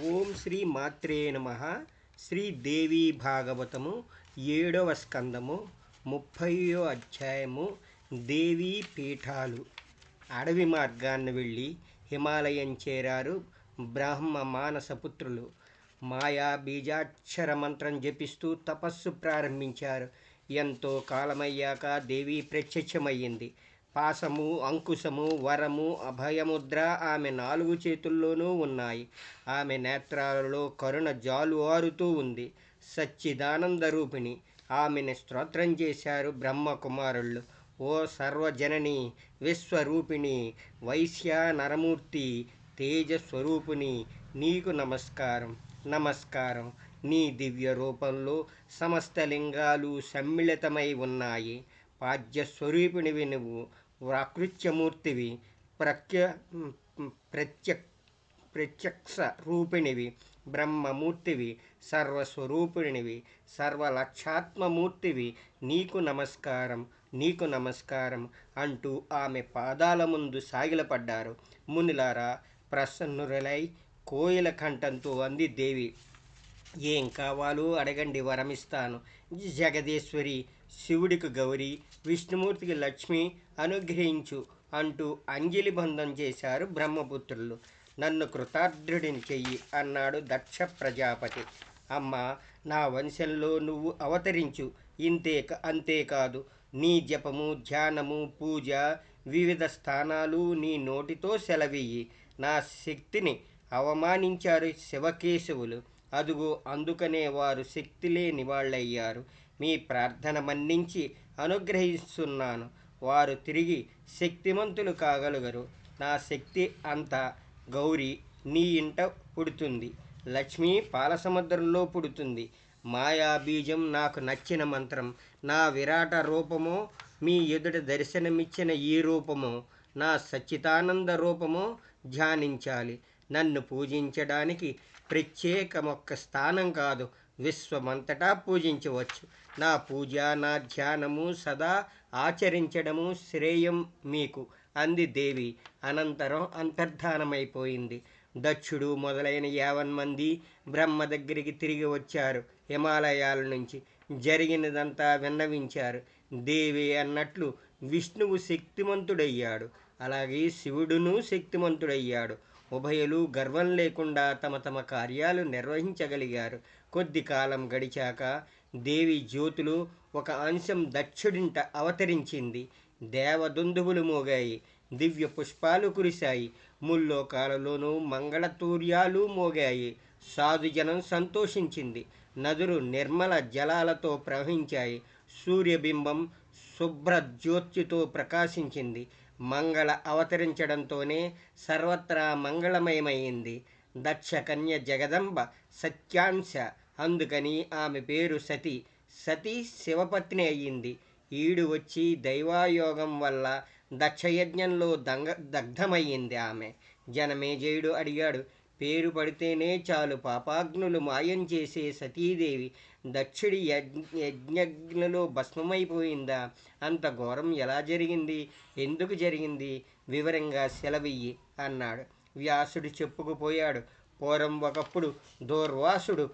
ఓం శ్రీ మాత్రే నమ. శ్రీదేవి భాగవతము 7వ స్కందము 30వ అధ్యాయము. దేవీ పీఠాలు. అడవి మార్గాన్ని వెళ్ళి హిమాలయం చేరారు బ్రహ్మ మానసపుత్రులు. మాయా బీజాక్షర మంత్రం జపిస్తూ తపస్సు ప్రారంభించారు. ఎంతో కాలమయ్యాక దేవి ప్రత్యక్షమయ్యింది. పాశము, అంకుశము, వరము, అభయముద్ర ఆమె 4 చేతుల్లోనూ ఉన్నాయి. ఆమె నేత్రాలలో కరుణ జాలువారుతూ ఉంది. సచ్చిదానంద రూపిణి. ఆమెను స్తోత్రం చేశారు బ్రహ్మకుమారుళ్ళు. ఓ సర్వజనని, విశ్వరూపిణి, వైశ్య నరమూర్తి, తేజస్వరూపిణి, నీకు నమస్కారం, నమస్కారం. నీ దివ్య రూపంలో సమస్త లింగాలు సమ్మిళితమై ఉన్నాయి. పాద్యస్వరూపిణివి నువ్వు, ప్రాకృత్యమూర్తివి, ప్రత్యక్ష రూపిణివి, బ్రహ్మమూర్తివి, సర్వస్వరూపిణివి, సర్వలక్షాత్మమూర్తివి. నీకు నమస్కారం, నీకు నమస్కారం అంటూ ఆమె పాదాల ముందు సాగిలపడ్డారు. మునులారా, ప్రసన్నురలై కోయిల కంఠంతో అంది దేవి. ఏం కావాలో అడగండి, వరమిస్తాను. జగదీశ్వరి, శివుడికి గౌరి, విష్ణుమూర్తికి లక్ష్మి అనుగ్రహించు అంటూ అంజలి బంధం చేశారు బ్రహ్మపుత్రులు. నన్ను కృతార్థుడిని చెయ్యి అన్నాడు దక్ష ప్రజాపతి. అమ్మ, నా వంశంలో నువ్వు అవతరించు. అంతేకాదు, నీ జపము, ధ్యానము, పూజ, వివిధ స్థానాలు నీ నోటితో సెలవియ్యి. నా శక్తిని అవమానించారు శివకేశవులు. అదుగో అందుకనే వారు శక్తి లేని వాళ్ళయ్యారు. మీ ప్రార్థన మన్నించి అనుగ్రహిస్తున్నాను. వారు తిరిగి శక్తిమంతులు కాగలుగరు. నా శక్తి అంతా గౌరీ నీ ఇంట పుడుతుంది. లక్ష్మి పాలసముద్రంలో పుడుతుంది. మాయాబీజం నాకు నచ్చిన మంత్రం. నా విరాట రూపమో, మీ ఎదుట దర్శనమిచ్చిన ఈ రూపమో, నా సచ్చిదానంద రూపమో ధ్యానించాలి. నన్ను పూజించడానికి ప్రత్యేకమొక్క స్థానం కాదు, విశ్వమంతటా పూజించవచ్చు. నా పూజ, నా ధ్యానము సదా ఆచరించడము శ్రేయం మీకు అంది దేవి. అనంతరం అంతర్ధానమైపోయింది. దక్షుడు మొదలైన 50 మంది బ్రహ్మ దగ్గరికి తిరిగి వచ్చారు. హిమాలయాల నుంచి జరిగినదంతా విన్నవించారు. దేవి అన్నట్లు విష్ణువు శక్తిమంతుడయ్యాడు. అలాగే శివుడును శక్తిమంతుడయ్యాడు. ఉభయులు గర్వం లేకుండా తమ తమ కార్యాలు నిర్వహించగలిగారు. కొద్ది కాలం గడిచాక దేవి జ్యోతులు ఒక అంశం దక్షుడింట అవతరించింది. దేవదుందువులు మోగాయి, దివ్య పుష్పాలు కురిశాయి, ముల్లోకాలలోనూ మంగళతూర్యాలు మోగాయి. సాధుజనం సంతోషించింది. నదులు నిర్మల జలాలతో ప్రవహించాయి. సూర్యబింబం శుభ్రజ్యోత్యుతో ప్రకాశించింది. మంగళ అవతరించడంతోనే సర్వత్రా మంగళమయమైంది. దక్షకన్య జగదంబ సత్యాంశ, అందుకని ఆమె పేరు సతి. సతి శివపత్ని అయ్యింది. ఈడు వచ్చి దైవాయోగం వల్ల దక్షయజ్ఞంలో దగ్ధమయ్యింది ఆమె. జనమేజయుడు అడిగాడు, పేరు పడితేనే చాలు పాపాగ్నులు మాయం చేసే సతీదేవి దక్షుడి యజ్ఞగ్నిలో భస్మమైపోయిందా? అంత ఘోరం ఎలా జరిగింది? ఎందుకు జరిగింది? వివరంగా సెలవియ్యి అన్నాడు. వ్యాసుడు చెప్పుకుపోయాడు. పూర్వం ఒకప్పుడు దూర్వాసుడు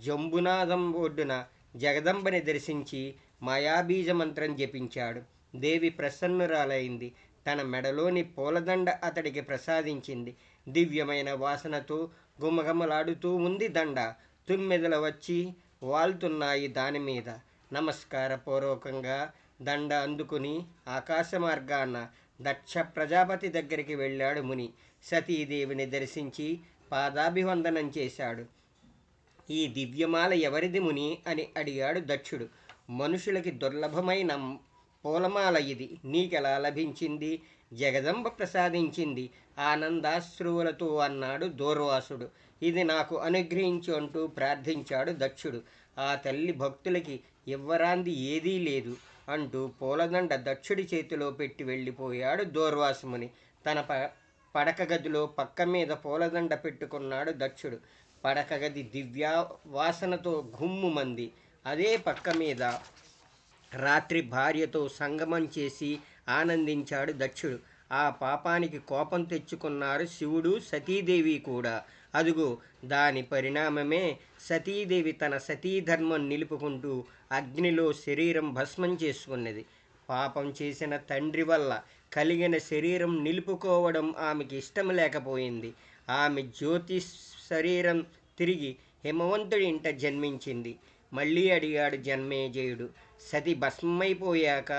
జంబునాథం ఒడ్డున జగదంబని దర్శించి మాయాబీజ మంత్రం జపించాడు. దేవి ప్రసన్నురాలైంది. తన మెడలోని పూలదండ అతడికి ప్రసాదించింది. దివ్యమైన వాసనతో గుమగమలాడుతూ ఉంది దండ. తుమ్మెదలు వచ్చి వాల్తున్నాయి దానిమీద. నమస్కారపూర్వకంగా దండ అందుకుని ఆకాశ మార్గాన దక్ష ప్రజాపతి దగ్గరికి వెళ్ళాడు ముని. సతీదేవిని దర్శించి పాదాభివందనం చేశాడు. ఈ దివ్యమాల ఎవరిది ముని అని అడిగాడు దక్షుడు. మనుషులకి దుర్లభమైన పూలమాల ఇది, నీకెలా లభించింది? జగదంబ ప్రసాదించింది ఆనందాశ్రువులతో అన్నాడు దూర్వాసుడు. ఇది నాకు అనుగ్రహించు అంటూ ప్రార్థించాడు దక్షుడు. ఆ తల్లి భక్తులకి ఇవ్వరాంది ఏదీ లేదు అంటూ పూలదండ దక్షుడి చేతిలో పెట్టి వెళ్ళిపోయాడు దూర్వాసుముని. తన పడక గదిలో పక్క మీద పూలదండ పెట్టుకున్నాడు దక్షుడు. పడక గది దివ్య వాసనతో గుమ్ముమంది. అదే పక్క మీద రాత్రి భార్యతో సంగమం చేసి ఆనందించాడు దక్షుడు. ఆ పాపానికి కోపం తెచ్చుకున్నారు శివుడు, సతీదేవి కూడా. అదుగో దాని పరిణామమే సతీదేవి తన సతీధర్మం నిలుపుకుంటూ అగ్నిలో శరీరం భస్మం చేసుకున్నది. పాపం చేసిన తండ్రి వల్ల కలిగిన శరీరం నిలుపుకోవడం ఆమెకి ఇష్టం లేకపోయింది. ఆమె జ్యోతి శరీరం తిరిగి హిమవంతుడి ఇంట జన్మించింది. మళ్ళీ అడిగాడు జన్మేజయుడు. సతి భస్మైపోయాక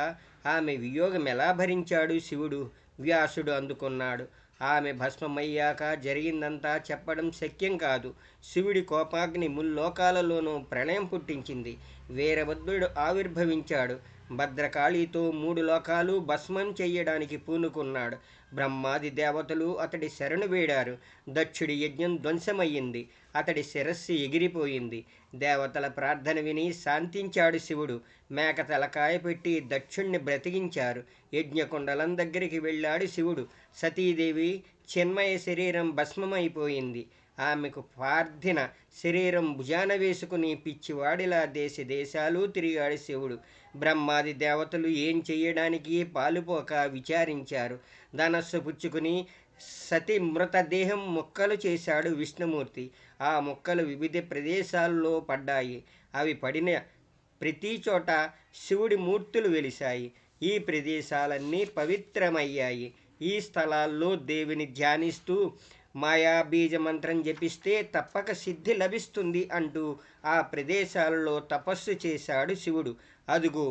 ఆమె వియోగం ఎలా భరించాడు శివుడు? వ్యాసుడు అందుకున్నాడు. ఆమె భస్మమయ్యాక జరిగిందంతా చెప్పడం శక్యం కాదు. శివుడి కోపాగ్ని ముల్లోకాలలోనూ ప్రళయం పుట్టించింది. వీరభద్రుడు ఆవిర్భవించాడు. భద్రకాళితో 3 లోకాలు భస్మం చెయ్యడానికి పూనుకున్నాడు. బ్రహ్మాది దేవతలు అతడి శరణు వేడారు. దక్షుడి యజ్ఞం ధ్వంసమయ్యింది. అతడి శిరస్సు ఎగిరిపోయింది. దేవతల ప్రార్థన విని శాంతించాడు శివుడు. మేక తలకాయ పెట్టి దక్షుణ్ణి బ్రతికించారు. యజ్ఞకుండలం దగ్గరికి వెళ్ళాడు శివుడు. సతీదేవి చిన్మయ శరీరం భస్మమైపోయింది. ఆమెకు పార్థిన శరీరం భుజాన వేసుకుని పిచ్చివాడిలా దేశ దేశాలు తిరిగాడు శివుడు. బ్రహ్మాది దేవతలు ఏం చెయ్యడానికి పాలుపోక విచారించారు. ధనస్సు పుచ్చుకుని సతి మృతదేహం ముక్కలు చేశాడు విష్ణుమూర్తి. ఆ ముక్కలు వివిధ ప్రదేశాల్లో పడ్డాయి. అవి పడిన ప్రతి చోట శివుడి మూర్తులు వెలిశాయి. ఈ ప్రదేశాలన్నీ పవిత్రమయ్యాయి. ఈ స్థలాల్లో దేవిని ధ్యానిస్తూ మాయాబీజ మంత్రం జపిస్తే తప్పక సిద్ధి లభిస్తుంది అంటూ ఆ ప్రదేశాలలో తపస్సు చేశాడు శివుడు. అదుగో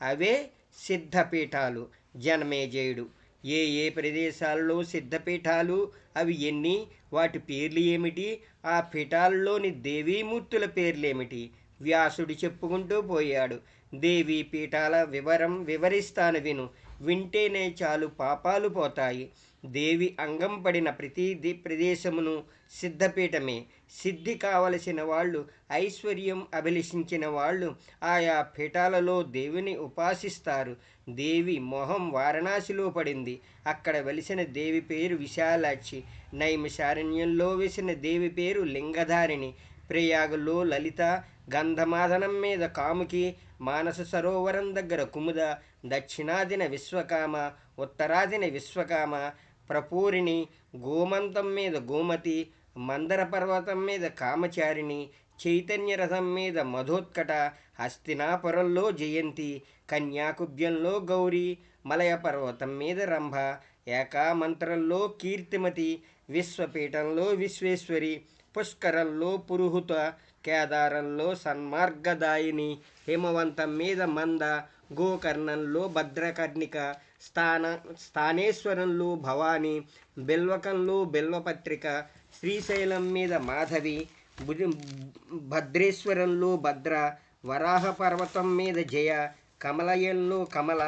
అవే సిద్ధపీఠాలు. జనమేజయుడు, ఏ ఏ ప్రదేశాల్లో సిద్ధపీఠాలు, అవి ఎన్ని, వాటి పేర్లు ఏమిటి, ఆ పీఠాల్లోని దేవీమూర్తుల పేర్లేమిటి? వ్యాసుడు చెప్పుకుంటూ పోయాడు. దేవీ పీఠాల వివరం వివరిస్తాను విను. వింటేనే చాలు పాపాలు పోతాయి. దేవి అంగం పడిన ప్రతి ప్రదేశమును సిద్ధపీఠమే. సిద్ధి కావలసిన వాళ్ళు, ఐశ్వర్యం అభిలషించిన వాళ్ళు ఆయా పీఠాలలో దేవిని ఉపాసిస్తారు. దేవి మొహం వారణాసిలో పడింది. అక్కడ వెలిసిన దేవి పేరు విశాలాక్షి. నైమిషారణ్యంలో వేసిన దేవి పేరు లింగధారిణి. ప్రయాగులో లలిత, గంధమాదనం మీద కాముకి, మానస సరోవరం దగ్గర కుముద, దక్షిణాదిన విశ్వకామ, ఉత్తరాదిన విశ్వకామ, ప్రపూరిణి, గోమంతం మీద గోమతి, మందర పర్వతం మీద కామచారిణి, చైతన్య రథం మీద మధోత్కట, హస్తినాపురంలో జయంతి, కన్యాకుబ్జంలో గౌరీ, మలయ పర్వతం మీద రంభ, ఏకామంత్రంలో కీర్తిమతి, విశ్వపీఠంలో విశ్వేశ్వరి, పుష్కరంలో పురుహుత, కేదారంలో సన్మార్గదాయిని, హిమవంతం మీద మంద, గోకర్ణంలో భద్రకర్ణిక, స్థానేశ్వరంలో భవాని, బిల్వకంలో బిల్వపత్రిక, శ్రీశైలం మీద మాధవి, భద్రేశ్వరంలో భద్ర, వరాహ పర్వతం మీద జయ, కమలయంలో కమల,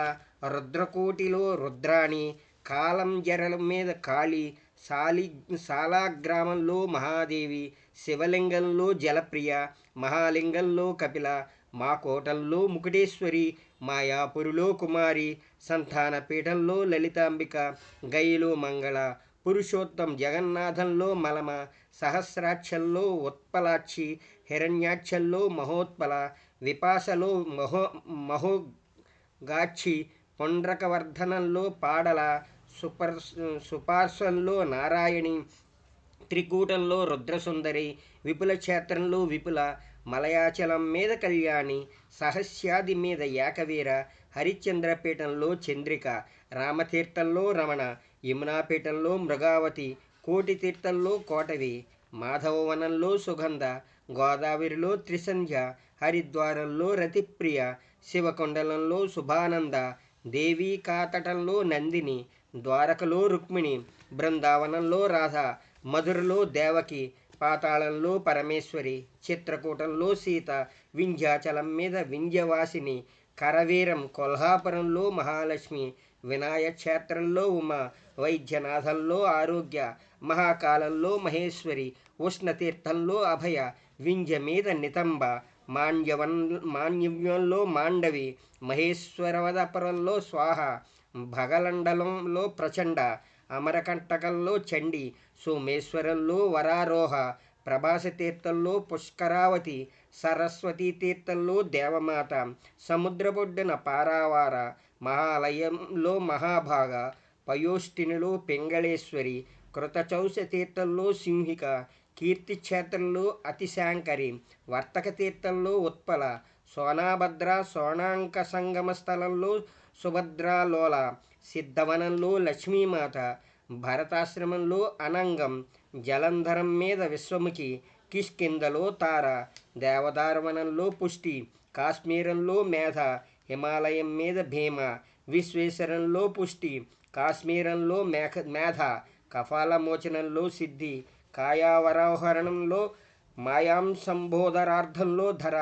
రుద్రకోటిలో రుద్రాణి, కాలంజరల మీద కాళి, సాలాగ్రామంలో మహాదేవి, శివలింగంలో జలప్రియ, మహాలింగంలో కపిల, మాకోటంలో ముకుటేశ్వరి, మాయాపురిలో కుమారి, సంతానపీఠంలో లలితాంబిక, గైలో మంగళ, పురుషోత్తం జగన్నాథంలో మలమ, సహస్రాక్షల్లో ఉత్పలాక్షి, హిరణ్యాక్షల్లో మహోత్పల, విపాసలో మహోగాక్షి, పుండ్రకవర్ధనంలో పాడల, సుపార్శ్వంలో నారాయణి, త్రికూటంలో రుద్రసుందరి, విపుల క్షేత్రంలో విపుల, మలయాచలం మీద కళ్యాణి, సహస్యాది మీద ఏకవీర, హరిశ్చంద్రపీఠంలో చంద్రిక, రామతీర్థంలో రమణ, యమునాపీఠంలో మృగావతి, కోటితీర్థంలో కోటవి, మాధవవనంలో సుగంధ, గోదావరిలో త్రిసంధ్య, హరిద్వారంలో రతిప్రియ, శివకొండలంలో శుభానంద, దేవీ కాతటంలో నందిని, ద్వారకలో రుక్మిణి, బృందావనంలో రాధ, మధురలో దేవకి, పాతాళంలో పరమేశ్వరి, చిత్రకూటంలో సీత, వింధ్యాచలం మీద వింధ్యవాసిని, కరవీరం కొల్హాపురంలో మహాలక్ష్మి, వినాయక క్షేత్రంలో ఉమ, వైద్యనాథంలో ఆరోగ్య, మహాకాలంలో మహేశ్వరి, ఉష్ణతీర్థంలో అభయ, వింధ్య మీద నితంబ, మాన్యవ్యంలో మాండవి, మహేశ్వరవదపురంలో స్వాహ, భగలండలంలో ప్రచండ, అమరకంటకంలో చండి, సోమేశ్వరంలో వరారోహ, ప్రభాసతీర్థంలో పుష్కరావతి, సరస్వతీ తీర్థంలో దేవమాత, సముద్రబొడ్డున పారావార, మహాలయంలో మహాభాగ, పయోష్టినిలో పింగళేశ్వరి, కృతచౌస తీర్థంలో సింహిక, కీర్తిక్షేత్రంలో అతిశాంకరి, వర్తక తీర్థంలో ఉత్పల, సోనాభద్ర సోనాంక సంగమ స్థలంలో సుభద్రాలోల, సిద్ధవనంలో లక్ష్మీమాత, భరతాశ్రమంలో అనంగం, జలంధరం మీద విశ్వముఖి, కిష్కిందలో తార, దేవదారవనంలో పుష్టి, కాశ్మీరంలో మేధ, హిమాలయం మీద భీమ, విశ్వేశ్వరంలో పుష్టి, కాశ్మీరంలో మేధ, కపాలమోచనంలో సిద్ధి, కాయావరోహరణంలో మాయాంసంబోధరార్థంలో ధర,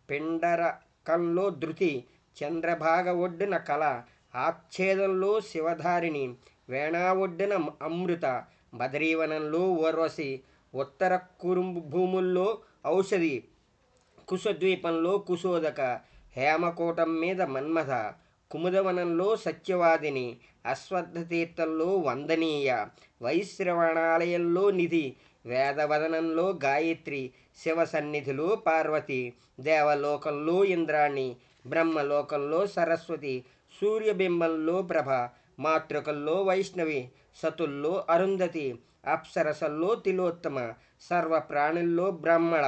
పిండరకంలో ధృతి, చంద్రభాగ ఒడ్డున కళ, ఆచ్ఛేదంలో శివధారిణి, వేణా ఒడ్డున అమృత, బదరీవనంలో ఊర్వశి, ఉత్తర కురుంబు భూముల్లో ఔషధి, కుశద్వీపంలో కుశోదక, హేమకూటం మీద మన్మథ, కుముదవనంలో సత్యవాదిని, అశ్వత్థ తీర్థంలో వందనీయ, వైశ్రవణాలయంలో నిధి, వేదవదనంలో గాయత్రి, శివ సన్నిధిలో పార్వతి, దేవలోకంలో ఇంద్రాణి, బ్రహ్మలోకంలో సరస్వతి, సూర్యబింబంలో ప్రభ, మాతృకల్లో వైష్ణవి, సతుల్లో అరుంధతి, అప్సరసల్లో తిలోత్తమ, సర్వప్రాణుల్లో బ్రహ్మణ.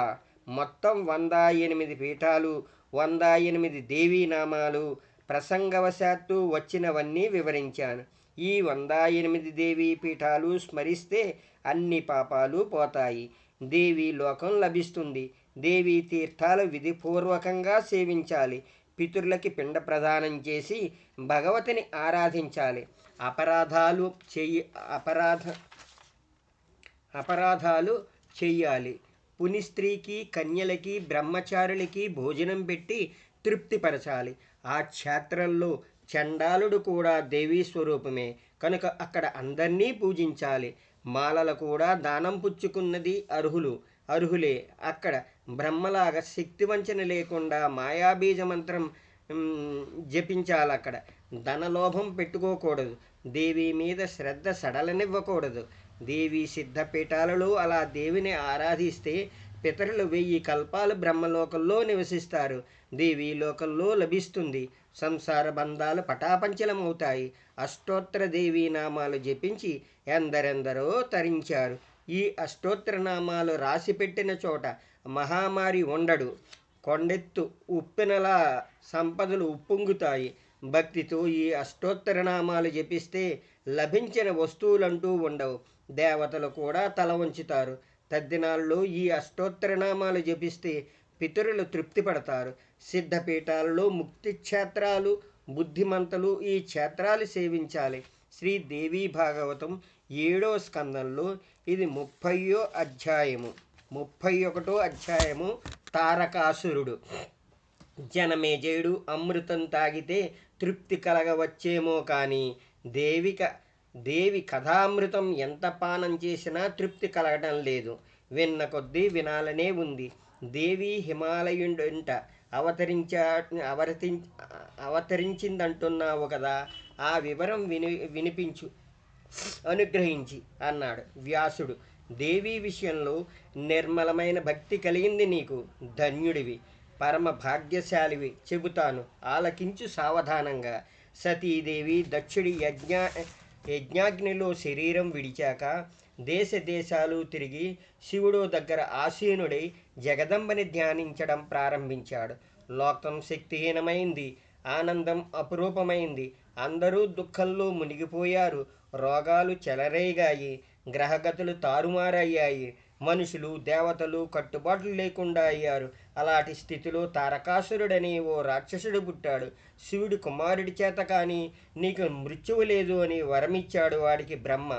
మొత్తం 108 పీఠాలు, 108 దేవీనామాలు. ప్రసంగవశాత్తు వచ్చినవన్నీ వివరించాను. ఈ 108 దేవీ పీఠాలు స్మరిస్తే అన్ని పాపాలు పోతాయి, దేవీ లోకం లభిస్తుంది. దేవీ తీర్థాలు విధిపూర్వకంగా సేవించాలి. పితరులకి పిండ ప్రదానం చేసి భగవతిని ఆరాధించాలి. అపరాధాలు చెయ్యాలి. పునిస్త్రీకి, కన్యలకి, బ్రహ్మచారులకి భోజనం పెట్టి తృప్తిపరచాలి. ఆ క్షేత్రంలో చండాలుడు కూడా దేవీ స్వరూపమే కనుక అక్కడ అందరినీ పూజించాలి. మాలలు కూడా దానం పుచ్చుకున్నది అర్హులే. అక్కడ బ్రహ్మలాగా శక్తివంచన లేకుండా మాయాబీజ మంత్రం జపించాలి. అక్కడ ధనలోభం పెట్టుకోకూడదు. దేవి మీద శ్రద్ధ సడలనివ్వకూడదు. దేవీ సిద్ధపీఠాలలో అలా దేవిని ఆరాధిస్తే పితరులు 1000 కల్పాలు బ్రహ్మలోకంలో నివసిస్తారు. దేవీ లోకంలో లభిస్తుంది. సంసార బంధాలు పటాపంచలమవుతాయి. అష్టోత్తర దేవీ నామాలు జపించి ఎందరెందరో తరించారు. ఈ అష్టోత్తర నామాలు రాసిపెట్టిన చోట మహామారి ఉండడు. కొండెత్తు ఉప్పెనలా సంపదలు ఉప్పొంగుతాయి. భక్తితో ఈ అష్టోత్తర నామాలు జపిస్తే లభించిన వస్తువులంటూ ఉండవు. దేవతలు కూడా తల వంచుతారు. తద్దినాల్లో ఈ అష్టోత్తర నామాలు జపిస్తే పితరులు తృప్తి పడతారు. సిద్ధపీఠాలలో ముక్తి క్షేత్రాలు, బుద్ధిమంతులు ఈ క్షేత్రాలు సేవించాలి. శ్రీ దేవీ భాగవతం 7వ స్కందంలో ఇది 30వ అధ్యాయము. 31వ అధ్యాయము తారకాసురుడు. జనమేజయుడు అమృతం తాగితే తృప్తి కలగవచ్చేమో కానీ దేవి కథామృతం ఎంత పానం చేసినా తృప్తి కలగడం లేదు. విన్న కొద్దీ వినాలనే ఉంది. దేవి హిమాలయుంట అవతరించిందంటున్నావు కదా, ఆ వివరం వినిపించు అనుగ్రహించి అన్నాడు వ్యాసుడు. దేవీ విషయంలో నిర్మలమైన భక్తి కలిగింది నీకు. ధన్యుడివి, పరమ భాగ్యశాలివి. చెబుతాను, ఆలకించు సావధానంగా. సతీదేవి దక్షుడి యజ్ఞాగ్నిలో శరీరం విడిచాక దేశాలు తిరిగి శివుడు దగ్గర ఆసీనుడై జగదంబని ధ్యానించడం ప్రారంభించాడు. లోకం శక్తిహీనమైంది, ఆనందం అపురూపమైంది. అందరూ దుఃఖంలో మునిగిపోయారు. రోగాలు చెలరేగాయి, గ్రహగతులు తారుమారయ్యాయి. మనుషులు, దేవతలు కట్టుబాట్లు లేకుండా అయ్యారు. అలాంటి స్థితిలో తారకాసురుడని ఓ రాక్షసుడు పుట్టాడు. శివుడి కుమారుడి చేత కానీ నీకు మృత్యువు లేదు అని వరమిచ్చాడు వాడికి బ్రహ్మ.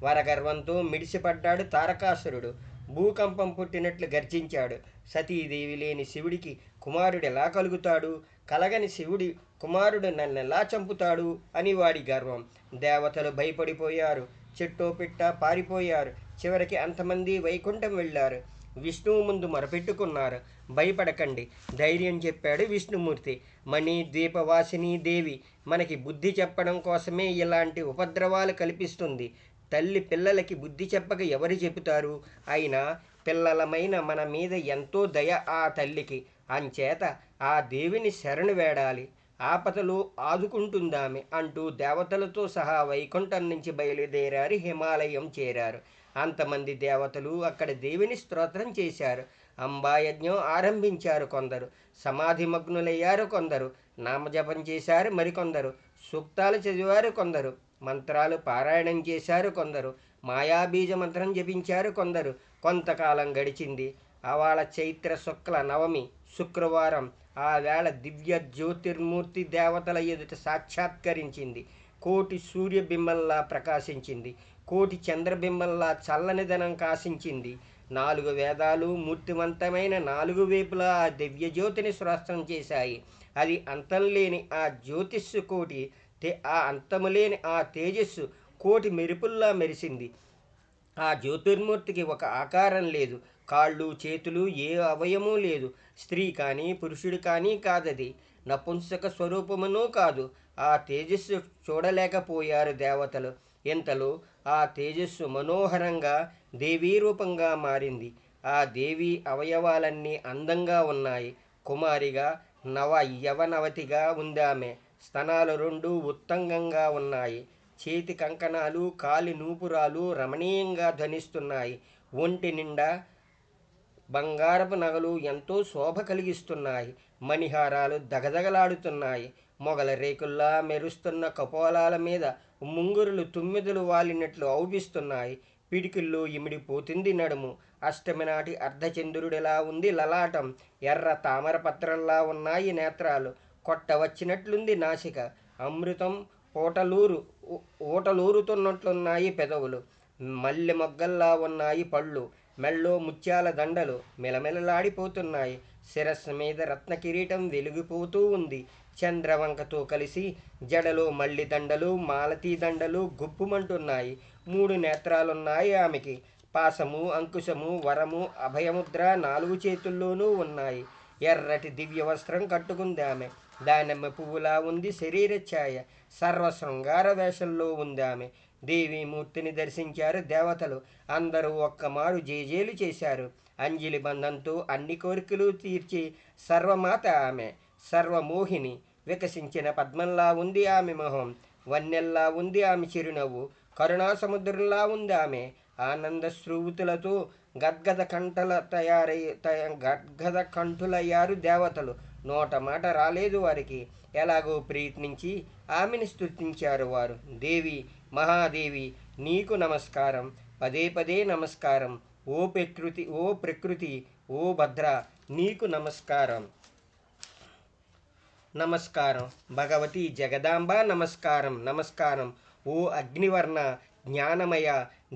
వరగర్వంతో మిడిసిపడ్డాడు తారకాసురుడు. భూకంపం పుట్టినట్లు గర్జించాడు. సతీదేవి లేని శివుడికి కుమారుడు ఎలా కలుగుతాడు? కలగని శివుడి కుమారుడు నన్నెలా చంపుతాడు అని వాడి గర్వం. దేవతలు భయపడిపోయారు. చెట్టో పిట్ట పారిపోయారు. చివరికి అంతమంది వైకుంఠం వెళ్ళారు. విష్ణువు ముందు మొరపెట్టుకున్నారు. భయపడకండి, ధైర్యం చెప్పాడు విష్ణుమూర్తి. మణి ద్వీపవాసిని దేవి మనకి బుద్ధి చెప్పడం కోసమే ఇలాంటి ఉపద్రవాలు కల్పిస్తుంది. తల్లి పిల్లలకి బుద్ధి చెప్పక ఎవరు చెబుతారు? అయినా పిల్లలమైన మన మీద ఎంతో దయ ఆ తల్లికి. అంచేత ఆ దేవిని శరణు వేడాలి. ఆపదలో ఆదుకుంటుందామె అంటూ దేవతలతో సహా వైకుంఠం నుంచి బయలుదేరారు, హిమాలయం చేరారు. అంతమంది దేవతలు అక్కడ దేవిని స్తోత్రం చేశారు. అంబాయజ్ఞం ఆరంభించారు కొందరు, సమాధిమగ్నులయ్యారు కొందరు, నామజపం చేశారు మరికొందరు, సూక్తాలు చదివారు కొందరు, మంత్రాలు పారాయణం చేశారు కొందరు, మాయాబీజ మంత్రం జపించారు కొందరు. కొంతకాలం గడిచింది. అవాళ చైత్ర శుక్ల నవమి శుక్రవారం. ఆ వేళ దివ్య జ్యోతిర్మూర్తి దేవతల ఎదుట సాక్షాత్కరించింది. కోటి సూర్యబింబంలా ప్రకాశించింది, కోటి చంద్రబింబంలా చల్లనిదనం కాశించింది. 4 వేదాలు మూర్తివంతమైన 4 వైపులా ఆ దివ్యజ్యోతిని స్పష్టం చేశాయి. అది అంతంలేని ఆ జ్యోతిస్సు కోటి, ఆ అంతములేని ఆ తేజస్సు కోటి మెరుపుల్లా మెరిసింది. ఆ జ్యోతిర్మూర్తికి ఒక ఆకారం లేదు, కాళ్ళు చేతులు ఏ అవయమూ లేదు. స్త్రీ కానీ పురుషుడు కానీ కాదది, నపుంసక స్వరూపమునూ కాదు. ఆ తేజస్సు చూడలేకపోయారు దేవతలు. ఇంతలో ఆ తేజస్సు మనోహరంగా దేవీ రూపంగా మారింది. ఆ దేవి అవయవాలన్నీ అందంగా ఉన్నాయి. కుమారిగా నవ యవనవతిగా ఉందామె. స్తనాలు 2 ఉత్తంగంగా ఉన్నాయి. చేతి కంకణాలు, కాలి నూపురాలు రమణీయంగా ధ్వనిస్తున్నాయి. ఒంటి నిండా బంగారపు నగలు ఎంతో శోభ కలిగిస్తున్నాయి. మణిహారాలు దగదగలాడుతున్నాయి. మొగల రేకుల్లా మెరుస్తున్న కపోలాల మీద ముంగురులు తుమ్మెదలు వాలినట్లు ఔపిస్తున్నాయి. పిడికిల్లో ఇమిడిపోతుంది నడుము. అష్టమి నాటి అర్ధచంద్రుడిలా ఉంది లలాటం. ఎర్ర తామరపత్రంలా ఉన్నాయి నేత్రాలు. కొట్టవచ్చినట్లుంది నాసిక. అమృతం ఊటలూరుతున్నట్లున్నాయి పెదవులు. మల్లె మొగ్గల్లా ఉన్నాయి పళ్ళు. మెళ్ళో ముత్యాల దండలు మిలమిలలాడిపోతున్నాయి. శిరస్సు మీద రత్న కిరీటం వెలిగిపోతూ ఉంది. చంద్రవంకతో కలిసి జడలో మల్లి దండలు, మాలతీ దండలు గుప్పుమంటున్నాయి. 3 నేత్రాలున్నాయి ఆమెకి. పాసము, అంకుశము, వరము, అభయముద్ర 4 చేతుల్లోనూ ఉన్నాయి. ఎర్రటి దివ్య వస్త్రం కట్టుకుంది ఆమె. దానిమ్మ పువ్వులా ఉంది శరీర ఛాయ. సర్వ శృంగార వేషంలో ఉంది ఆమె. దేవీమూర్తిని దర్శించారు దేవతలు. అందరూ ఒక్కమారు జేజేలు చేశారు. అంజలి బంధంతో అన్ని కోరికలు తీర్చి సర్వమాత ఆమె. సర్వమోహిని. వికసించిన పద్మంలా ఉంది ఆమె మొహం. వన్నెల్లా ఉంది ఆమె చిరునవ్వు. కరుణా సముద్రంలా ఉంది ఆమె. ఆనంద శ్రువుతులతో గద్గద కంఠులయ్యారు దేవతలు. నోట మాట రాలేదు వారికి. ఎలాగో ప్రయత్నించి ఆమెను స్తుతించారు వారు. దేవి, మహాదేవి నీకు నమస్కారం, పదే పదే నమస్కారం. ఓ ప్రకృతి, ఓ భద్ర నీకు నమస్కారం. నమస్కారం. భగవతి జగదాంబ నమస్కారం, నమస్కారం. ఓ అగ్నివర్ణ, జ్ఞానమయ,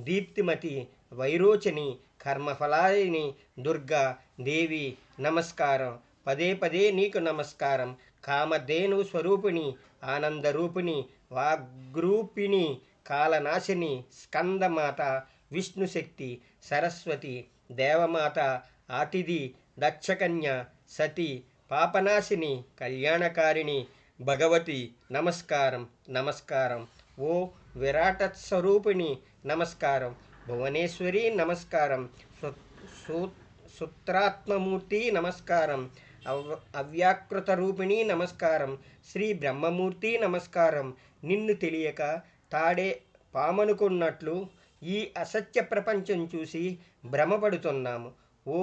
దీప్తిమతి, వైరోచని, కర్మఫలాయిని దుర్గా దేవి నమస్కారం. పదే పదే నీకు నమస్కారం. కామధేను స్వరూపిణి, ఆనందరూపిణి, వాగ్రూపిణి, కాలనాశిని, స్కందమాత, విష్ణుశక్తి, సరస్వతి, దేవమాత, ఆతిథి, దక్షకన్య, సతి, పాపనాశిని, కళ్యాణకారిణి భగవతి నమస్కారం, నమస్కారం. ఓ విరాటస్వరూపిణి నమస్కారం. భువనేశ్వరి నమస్కారం. సూత్రాత్మమూర్తి నమస్కారం. అవ్యాకృత రూపిణి నమస్కారం. శ్రీ బ్రహ్మమూర్తి నమస్కారం. నిన్ను తెలియక తాడే పామనుకున్నట్లు ఈ అసత్య ప్రపంచం చూసి భ్రమపడుతున్నాము. ఓ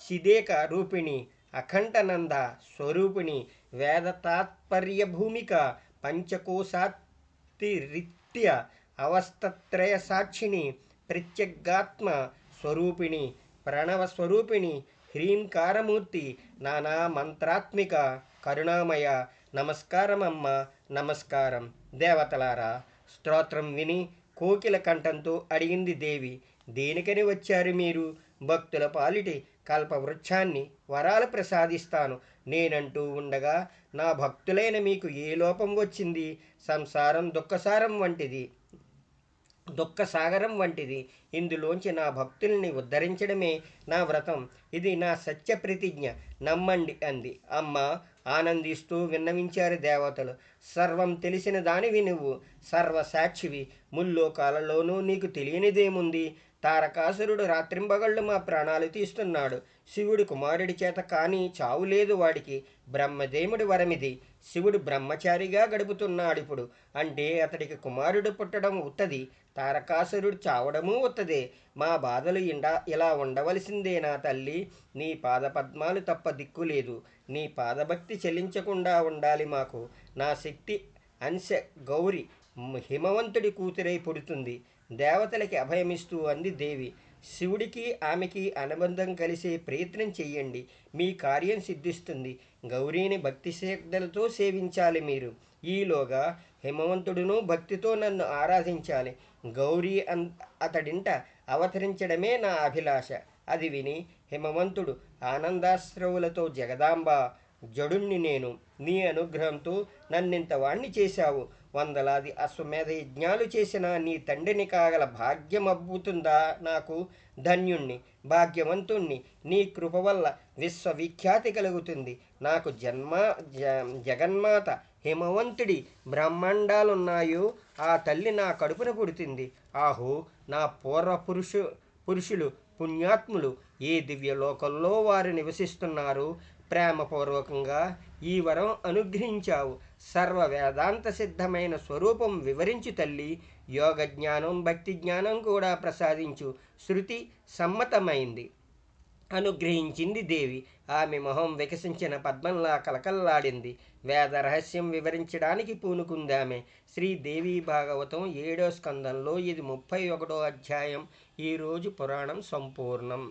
చిదేక రూపిణి, అఖండనంద స్వరూపిణి, వేద తాత్పర్య భూమిక, పంచకోశాతిరిత్య అవస్థత్రయ సాక్షిని, ప్రత్యగాత్మ స్వరూపిణి, ప్రణవ స్వరూపిణి, హ్రీంకారమూర్తి, నానా మంత్రాత్మిక, కరుణామయ నమస్కారమమ్మ, నమస్కారం. దేవతలారా, స్తోత్రం విని కోకిల కంఠంతో అడిగింది దేవి. దేనికని వచ్చారు మీరు? భక్తుల పాలిటి కల్పవృక్షాన్ని, వరాలు ప్రసాదిస్తాను నేనంటూ ఉండగా నా భక్తులైన మీకు ఏ లోపం వచ్చింది? సంసారం దుఃఖసాగరం వంటిది. ఇందులోంచి నా భక్తుల్ని ఉద్ధరించడమే నా వ్రతం. ఇది నా సత్య ప్రతిజ్ఞ, నమ్మండి అంది. అమ్మ ఆనందిస్తూ విన్నవించారు దేవతలు. సర్వం తెలిసిన దానివి నువ్వు, సర్వసాక్షివి. ముల్లోకాలలోనూ నీకు తెలియనిదేముంది? తారకాసురుడు రాత్రింబగళ్ళు మా ప్రాణాలు తీస్తున్నాడు. శివుడి కుమారుడి చేత కానీ చావు లేదు వాడికి. బ్రహ్మదేవుడి వరమిది. శివుడు బ్రహ్మచారిగా గడుపుతున్నాడిప్పుడు. అంటే అతడికి కుమారుడు పుట్టడం ఉత్తది, తారకాసురుడు చావడమూ ఉత్తదే. మా బాధలు ఇలా ఉండవలసిందేనా తల్లి? నీ పాదపద్మాలు తప్ప దిక్కులేదు. నీ పాదభక్తి చెల్లించకుండా ఉండాలి మాకు. నా శక్తి అంశ గౌరి హిమవంతుడి కూతురై పుడుతుంది. దేవతలకి అభయమిస్తూ అంది దేవి. శివుడికి ఆమెకి అనుబంధం కలిసే ప్రయత్నం చెయ్యండి. మీ కార్యం సిద్ధిస్తుంది. గౌరీని భక్తి శ్రద్ధలతో సేవించాలి మీరు. ఈలోగా హిమవంతుడును భక్తితో నన్ను ఆరాధించాలి. గౌరీ అతడింట అవతరించడమే నా అభిలాష. అది విని హిమవంతుడు ఆనందాశ్రవులతో జగదాంబ, జడుణ్ణి నేను. నీ అనుగ్రహంతో నన్నింత వాణ్ణి చేశావు. వందలాది అశ్వమేధ యజ్ఞాలు చేసిన నీ తండ్రిని కాగల భాగ్యం అబ్బుతుందా నాకు? ధన్యుణ్ణి, భాగ్యవంతుణ్ణి. నీ కృప వల్ల విశ్వవిఖ్యాతి కలుగుతుంది. నాకు జగన్మాత హిమవంతుడి బ్రహ్మాండాలున్నాయో ఆ తల్లి నా కడుపున పుడుతుంది. ఆహో, నా పురుషులు పుణ్యాత్ములు ఏ దివ్యలోకంలో వారు నివసిస్తున్నారు. ప్రేమపూర్వకంగా ఈ వరం అనుగ్రహించావు. సర్వ వేదాంత సిద్ధమైన స్వరూపం వివరించు తల్లి. యోగ జ్ఞానం, భక్తి జ్ఞానం కూడా ప్రసాదించు. శృతి సమ్మతమైంది అనుగ్రహించింది దేవి. ఆమె మొహం వికసించిన పద్మంలా కలకల్లాడింది. వేద రహస్యం వివరించడానికి పూనుకుందామె. శ్రీదేవి భాగవతం 7వ స్కందంలో ఇది 31వ అధ్యాయం. ఈరోజు పురాణం సంపూర్ణం.